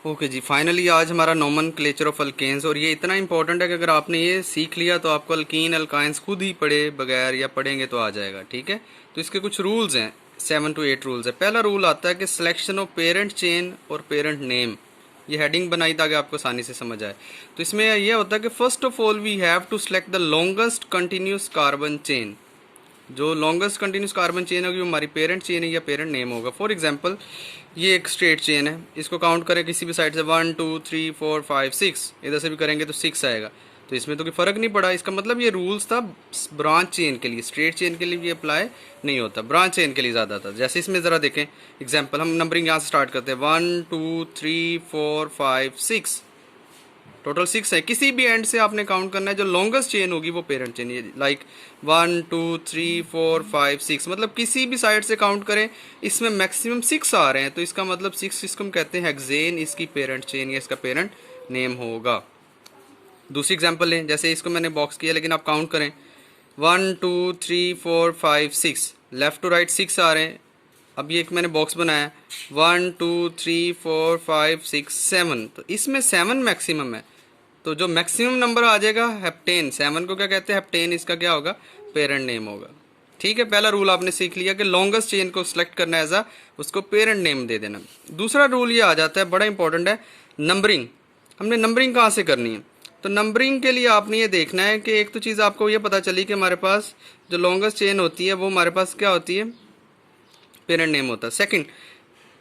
Okay जी, finally आज हमारा nomenclature of alkanes, और ये इतना इंपॉर्टेंट है कि अगर आपने ये सीख लिया तो आपको अल्कीन अल्काइंस खुद ही पढ़े बगैर या पढ़ेंगे तो आ जाएगा। ठीक है, तो इसके कुछ रूल्स हैं, 7 to 8 रूल्स है। पहला रूल आता है कि सिलेक्शन ऑफ पेरेंट चेन और पेरेंट नेम। ये हेडिंग बनाई ताकि आपको आसानी से समझ आए। तो इसमें यह होता है कि first of all we have to select the longest continuous carbon chain. जो लॉन्गेस्ट कंटिन्यूस कार्बन चेन होगी वो हमारी पेरेंट चेन है या पेरेंट नेम होगा। फॉर एग्जांपल ये एक स्ट्रेट चेन है, इसको काउंट करें किसी भी साइड से 1 2 3 4 5 6, इधर से भी करेंगे तो 6 आएगा। तो इसमें तो कोई फ़र्क नहीं पड़ा। इसका मतलब ये रूल्स था ब्रांच चेन के लिए, स्ट्रेट चेन के लिए भी अप्लाई नहीं होता, ब्रांच चेन के लिए ज़्यादा था। जैसे इसमें ज़रा देखें एग्जाम्पल, हम नंबरिंग यहाँ से स्टार्ट करते हैं 1 2 3 4 5 6, टोटल 6 है। किसी भी एंड से आपने काउंट करना है, जो लॉन्गेस्ट चेन होगी वो पेरेंट चेन। ये लाइक 1 2 3 4 5 6, मतलब किसी भी साइड से काउंट करें, इसमें मैक्सिमम 6 आ रहे हैं, तो इसका मतलब 6, इसको हम कहते हैं हेक्सेन, इसकी पेरेंट चेन या इसका पेरेंट नेम होगा। दूसरी एग्जांपल लें, जैसे इसको मैंने बॉक्स किया लेकिन आप काउंट करें 1 2 3 4 5 6, लेफ्ट टू राइट 6 आ रहे हैं। अब ये एक मैंने बॉक्स बनाया 1 2 3 4 5 6 7, तो इसमें 7 मैक्सिमम है, तो जो मैक्सिमम नंबर आ जाएगा हेप्टेन, 7 को क्या कहते हैं हेप्टेन, इसका क्या होगा पेरेंट नेम होगा। ठीक है, पहला रूल आपने सीख लिया कि लॉन्गेस्ट चेन को सिलेक्ट करना है एज उसको पेरेंट नेम दे देना। दूसरा रूल ये आ जाता है, बड़ा इंपॉर्टेंट है, नंबरिंग। हमने नंबरिंग कहाँ से करनी है? तो नंबरिंग के लिए आपने ये देखना है कि एक तो चीज़ आपको ये पता चली कि हमारे पास जो लॉन्गेस्ट चेन होती है वो हमारे पास क्या होती है, पेरेंट नेम होता है। सेकंड,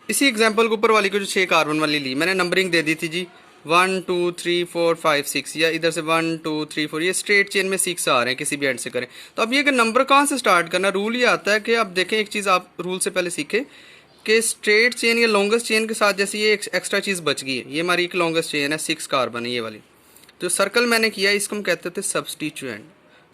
इसी एग्जांपल के ऊपर वाली को जो 6 कार्बन वाली ली मैंने, नंबरिंग दे दी थी जी 1 2 3 4 5 6, या इधर से 1 2 3 4, ये स्ट्रेट चेन में 6 आ रहे हैं, किसी भी एंड से करें। तो अब ये कि नंबर कहाँ से स्टार्ट करना, रूल ये आता है कि अब देखें, एक चीज़ आप रूल से पहले सीखें कि स्ट्रेट चेन या लॉन्गेस्ट चेन के साथ जैसे ये एक एक्स्ट्रा चीज़ बच गई है, ये हमारी एक लॉन्गेस्ट चेन है, 6 कार्बन है ये वाली, तो सर्कल मैंने किया इसको हम कहते थे सब्सटीट्यूएंट।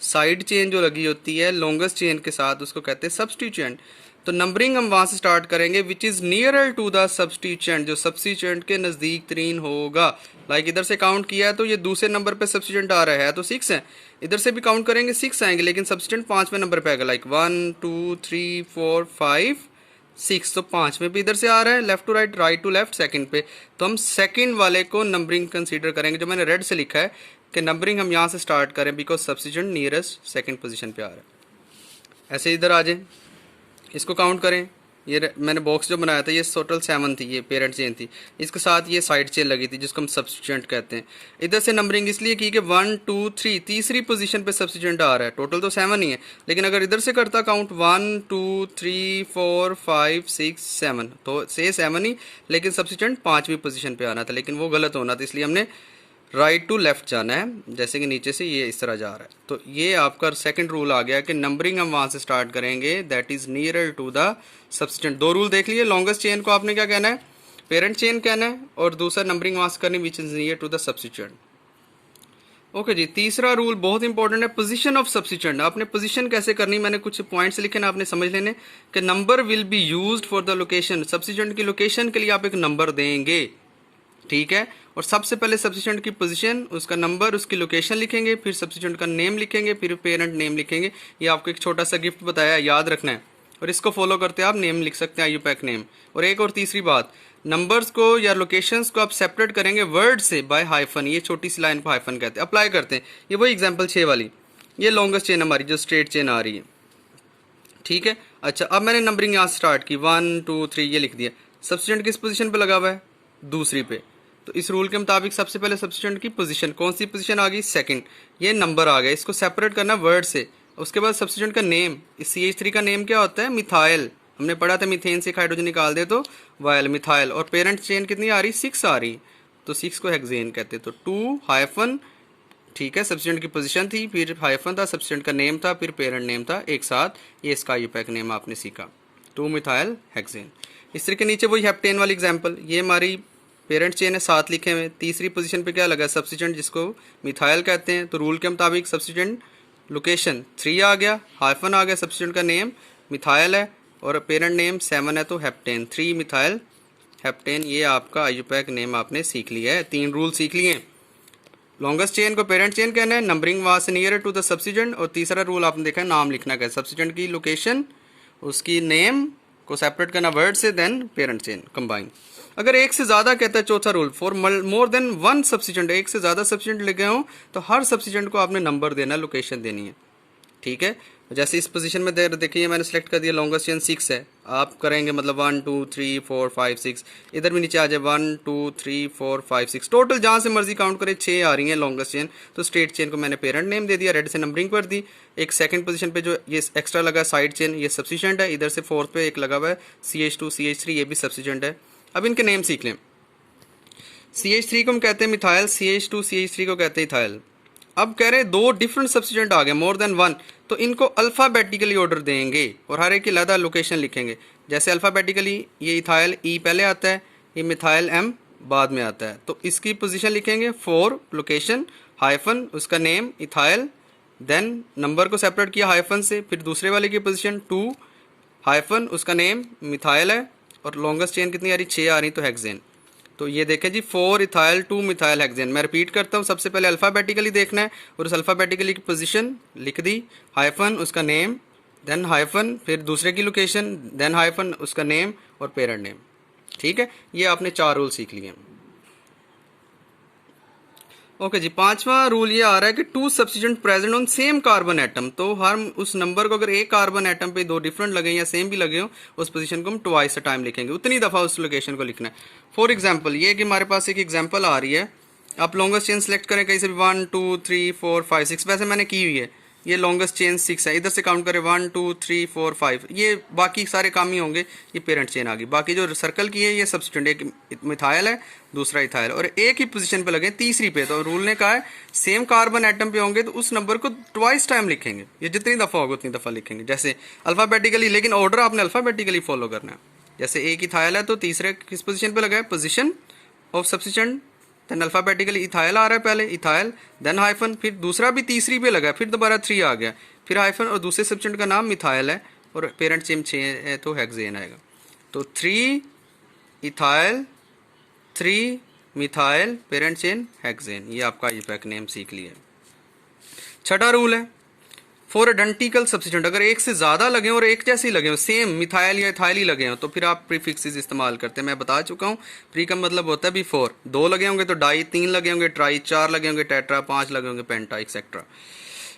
साइड चेन जो लगी होती है लॉन्गेस्ट चेन के साथ उसको कहते हैं सब्सटीट्यूएंट। तो नंबरिंग हम वहां से स्टार्ट करेंगे which is nearer to the substituent, जो सब्सटीट्यूएंट के नजदीक तरीन होगा। लाइक इधर से काउंट किया है तो ये दूसरे नंबर पे सब्सटीट्यूएंट आ रहा है तो 6 है, इधर से भी काउंट करेंगे 6 आएंगे, लेकिन सब्सटीट्यूएंट 5वें नंबर पे आएगा, लाइक 1 2 3 4 5 6, तो 5वें पे इधर से आ रहा है, left to right right to left second पे, तो हम सेकंड वाले को नंबरिंग कंसीडर करेंगे। जो मैंने रेड से लिखा है कि नंबरिंग हम यहाँ से स्टार्ट करें because substituent nearest second position पे आ रहा है। ऐसे इधर आ जाए, इसको काउंट करें, ये मैंने बॉक्स जो बनाया था ये टोटल 7 थी, ये पेरेंट चेन थी, इसके साथ ये साइड चेन लगी थी जिसको हम सब्सटीट्यूएंट कहते हैं। इधर से नंबरिंग इसलिए की कि 1 2 3 तीसरी पोजीशन पे सब्सटीट्यूएंट आ रहा है, टोटल तो 7 ही है, लेकिन अगर इधर से करता काउंट 1 2 3 4 5 6 7, तो से 7 ही, लेकिन सब्सटीट्यूएंट 5वीं पोजीशन पे आना था, लेकिन वो गलत होना था, इसलिए हमने राइट टू लेफ्ट जाना है, जैसे कि नीचे से ये इस तरह जा रहा है। तो ये आपका सेकंड रूल आ गया कि नंबरिंग हम वहां से स्टार्ट करेंगे that is nearer to the substituent. 2 rule देख लिए, लॉन्गेस्ट चेन को आपने क्या कहना है, पेरेंट चेन कहना है, और दूसरा नंबरिंग वहां से करनी which is near to the substituent. Okay जी, तीसरा रूल बहुत इंपॉर्टेंट है, पोजीशन ऑफ सब्सटीट्यूएंट। आपने पोजीशन कैसे करनी, मैंने कुछ पॉइंट्स लिखे ना, आपने समझ लेने कि number will be used for the location, substituent की लोकेशन के लिए आप एक नंबर देंगे। ठीक है, और सबसे पहले सब्सटीट्यूएंट की पोजीशन, उसका नंबर, उसकी लोकेशन लिखेंगे, फिर सब्सटीट्यूएंट का नेम लिखेंगे, फिर पेरेंट नेम लिखेंगे। ये आपको एक छोटा सा गिफ्ट बताया, याद रखना है, और इसको फॉलो करते आप नेम लिख सकते हैं, आईयूपैक नेम। और एक और तीसरी बात, नंबर्स को या लोकेशंस को आप सेपरेट करेंगे वर्ड से बाय हाइफन, ये छोटी सी लाइन को हाइफन कहते हैं, अप्लाई करते हैं। ये वही एग्जाम्पल 6 वाली, ये लॉन्गेस्ट चेन हमारी जो स्ट्रेट चेन आ रही है। ठीक है, अच्छा अब मैंने नंबरिंग यहाँ स्टार्ट की 1 2 3 ये लिख दिया, सब्सटीट्यूएंट किस पोजीशन पे लगा हुआ है, दूसरी पे, तो इस रूल के मुताबिक सबसे पहले सब्सटीट्यूएंट की पोजीशन, कौन सी पोजीशन आ गई, सेकंड, ये नंबर आ गया, इसको सेपरेट करना वर्ड से। उसके बाद सब्सटीट्यूएंट का नेम, इस CH3 का नेम क्या होता है, मिथाइल, हमने पढ़ा था मीथेन से हाइड्रोजन निकाल दे तो वायल मिथाइल, और पेरेंट चेन कितनी आ रही, 6 आ रही, तो 6 को हेक्सेन कहते हैं। तो 2 हाइफन, ठीक है, सब्सटीट्यूएंट की पोजीशन थी, फिर हाइफन था, सब्सटीट्यूएंट का नेम था, फिर पेरेंट नेम था, एक साथ, ये इसका आईयूपैक नेम आपने सीखा, 2 मिथाइल हेक्सेन। इस तरह के नीचे वही हेप्टेन वाली एग्जाम्पल, ये हमारी पेरेंट चेन है, 7 लिखे हुए, तीसरी पोजीशन पे क्या लगा, सब्सटीट्यूएंट जिसको मिथाइल कहते हैं। तो रूल के मुताबिक सब्सटीट्यूएंट लोकेशन 3 आ गया, हाइफन आ गया, सब्सटीट्यूएंट का नेम मिथाइल है और पेरेंट नेम 7 है, तो हेप्टेन, 3 मिथाइल हेप्टेन, ये आपका आईयूपैक नेम आपने सीख लिया है। 3 रूल सीख लिए, लॉन्गेस्ट चेन को पेरेंट चेन कहना है, नंबरिंग वहां से नियर टू द सब्सटीट्यूएंट, और तीसरा रूल आपने देखा है नाम लिखना का, सब्सटीट्यूएंट की लोकेशन, उसकी नेम को सेपरेट करना वर्ड से, देन पेरेंट चेन कंबाइन। अगर एक से ज्यादा कहता है चौथा rule, for more than one substituent, एक से ज्यादा सब्स्टिट्यूएंट लिखे हो तो हर सब्स्टिट्यूएंट को आपने नंबर देना, लोकेशन देनी है, ठीक है। जैसे इस पोजीशन में देखिए मैंने सेलेक्ट कर दिया, लॉन्गेस्ट चेन 6 है, आप करेंगे मतलब 1 2 3 4 5 6, इधर भी नीचे आ जाए 1 2 3 4 5 6, टोटल जहाँ से मर्जी काउंट करें 6 आ रही हैं लॉन्गेस्ट चेन। तो स्ट्रेट चेन को मैंने पेरेंट नेम दे दिया, रेड से नंबरिंग कर दी। एक सेकंड पोजीशन पे जो ये एक्स्ट्रा लगा साइड चेन, ये सब्स्टिट्यूएंट है। इधर से फोर्थ पे एक लगा हुआ है CH2 CH3, ये भी सब्स्टिट्यूएंट है। अब इनके नेम सीख लें। CH3 को हम कहते हैं मिथाइल, CH2 CH3 को कहते हैं इथाइल। अब कह रहे हैं दो डिफरेंट सब्स्टिट्यूएंट आ गए, मोर देन वन, तो इनको अल्फ़ाबेटिकली ऑर्डर देंगे और हर एक की अलग लोकेशन लिखेंगे। जैसे अल्फ़ाबेटिकली ये इथाइल E पहले आता है, ये मिथाइल M बाद में आता है, तो इसकी पोजीशन लिखेंगे 4 लोकेशन हाइफन उसका नेम इथाइल, देन नंबर को सेपरेट किया हाइफन से, फिर दूसरे वाले की पोजीशन 2 हाइफन उसका नेम मिथाइल है, और लॉन्गेस्ट चेन कितनी आ रही, 6 आ रही, तो हेक्सेन। तो ये देखें जी 4 इथाइल 2 मिथाइल हेक्सेन। मैं रिपीट करता हूँ, सबसे पहले अल्फ़ाबेटिकली देखना है और उस अल्फ़ाबेटिकली की पोजीशन लिख दी, हाइफन उसका नेम, देन हाइफन फिर दूसरे की लोकेशन, देन हाइफन उसका नेम और पेरेंट नेम, ठीक है। ये आपने 4 रूल सीख लिए। ओके जी, 5वां रूल ये आ रहा है कि 2 substituent present on same carbon atom, तो हर उस नंबर को अगर एक कार्बन एटम पे 2 डिफरेंट लगे या सेम भी लगे हो, उस पोजीशन को हम ट्वाइस अ टाइम लिखेंगे, उतनी दफ़ा उस लोकेशन को लिखना है। फॉर एग्जांपल ये कि हमारे पास एक एग्जांपल आ रही है, आप लॉन्गेस्ट चेन सेलेक्ट करें कहीं से भी 1 2 3 4 5 6, वैसे मैंने की हुई है, ये लॉन्गेस्ट चेन 6 है, इधर से काउंट करें 1 2 3 4 5, ये बाकी सारे काम ही होंगे, ये पेरेंट चेन आ गई। बाकी जो सर्कल की है ये सब्स्टिट्यूएंट, एक मिथाइल है दूसरा इथाइल, और एक ही पोजीशन पे लगे, तीसरी पे, तो रूल ने कहा है सेम कार्बन एटम पे होंगे तो उस नंबर को ट्वाइस टाइम लिखेंगे, ये जितनी दफ़ा होगा उतनी दफ़ा लिखेंगे। जैसे अल्फ़ाबेटिकली, लेकिन ऑर्डर आपने अल्फ़ाबेटिकली फॉलो करना है। जैसे एक इथाइल है तो तीसरे किस पोजीशन पे लगा है, position of substituent, then alphabetically ethyl आ रहा है पहले, इथाइल, देन हाइफन, फिर दूसरा भी तीसरी पे लगा है, फिर दोबारा 3 आ गया, फिर हाइफन, और दूसरे सब्स्टिट्यूएंट का नाम मिथाइल है और पेरेंट चेन 6 है तो हेक्सेन आएगा। तो 3 ethyl 3 methyl parent chain hexane, ये आपका IUPAC नेम सीख लिया। 6वां रूल है फॉर आइडेंटिकल सब्स्टिट्यूएंट, अगर एक से ज़्यादा लगे और एक जैसे ही लगे हो, सेम मिथाइल या इथाइल ही लगे हो, तो फिर आप प्रीफिक्सेस इस्तेमाल करते हैं। मैं बता चुका हूँ, प्री का मतलब होता है बिफोर। 2 लगे होंगे तो डाई, 3 लगे होंगे ट्राई, 4 लगे होंगे टेट्रा, 5 लगे होंगे पेंटा, एक्सेट्रा,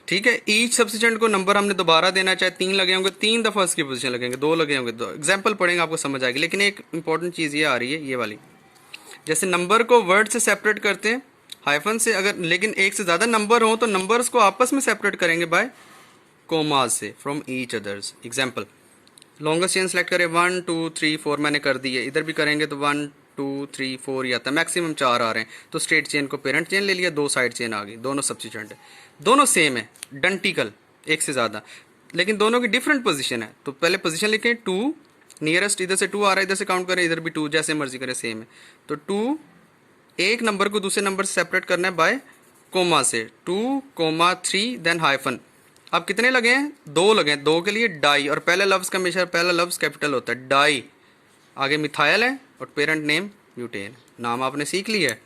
ठीक है। ईच सब्स्टिट्यूएंट को नंबर हमने दोबारा देना, चाहे 3 लगे होंगे 3 दफ़ा उसकी पोजीशन लगेंगे, 2 लगे होंगे 2, एग्जाम्पल पढ़ेंगे आपको समझ आएगी। लेकिन एक इंपॉर्टेंट चीज़ ये आ रही है, ये वाली, जैसे नंबर को वर्ड से सेपरेट करते हैं हाइफन से, अगर लेकिन एक से ज़्यादा नंबर हो तो नंबर्स को आपस में सेपरेट करेंगे बाय कोमाज से, from each others. Example, longest chain select करें 1 2 3 4, मैंने कर दी है, इधर भी करेंगे तो 1 2 3 4 ही आता है, मैक्सिमम 4 आ रहे हैं, तो स्ट्रेट चेन को पेरेंट चेन ले लिया, 2 साइड चेन आ गई, दोनों सब्स्टिट्यूएंट है, दोनों सेम है, आइडेंटिकल, एक से ज़्यादा, लेकिन दोनों की डिफरेंट पोजीशन है। तो पहले पोजीशन लिखें 2, नियरेस्ट इधर से 2 आ रहा है, इधर से काउंट करें, इधर भी 2, जैसे मर्जी करें सेम है। तो 2, एक नंबर को दूसरे नंबर से सेपरेट करना है बाय कोमा से, 2 3 देन हाइफन। अब कितने लगे हैं, 2 लगे हैं, 2 के लिए डाई, और पहले लफ्ज़ का हमेशा पहला लफ्ज़ कैपिटल होता है, डाई, आगे मिथाइल है और पेरेंट नेम ब्यूटेन, नाम आपने सीख लिया है,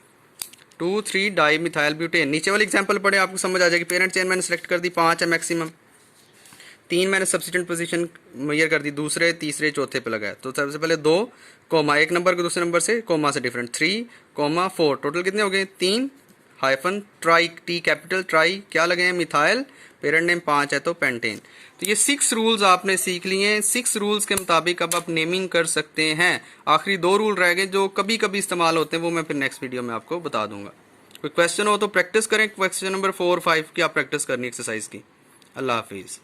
2 3 डाई मिथाइल ब्यूटेन। नीचे वाली एग्जांपल पढ़े, आपको समझ आ जाएगी। पेरेंट चेन मैंने सेलेक्ट कर दी, 5 है मैक्सिमम, 3 मैंने सब्स्टिट्यूएंट पोजीशन मेजर कर दी, दूसरे तीसरे चौथे पे लगाया। तो सबसे पहले 2 कोमा, एक नंबर को दूसरे नंबर से कोमा से डिफरेंट, 3 4, टोटल कितने हो गए, 3 hyphen try, T capital try, क्या लगे हैं, मिथाइल, पेरेंट नेम 5 है तो पेंटेन। तो ये 6 रूल्स आपने सीख लिए हैं। 6 रूल्स के मुताबिक अब आप नेमिंग कर सकते हैं। आखिरी 2 रूल रह गए जो कभी कभी इस्तेमाल होते हैं, वो मैं फिर नेक्स्ट वीडियो में आपको बता दूंगा। कोई क्वेश्चन हो तो प्रैक्टिस करें, क्वेश्चन नंबर 4 5 की आप प्रैक्टिस करनी एक्सरसाइज की। अल्लाह हाफिज़।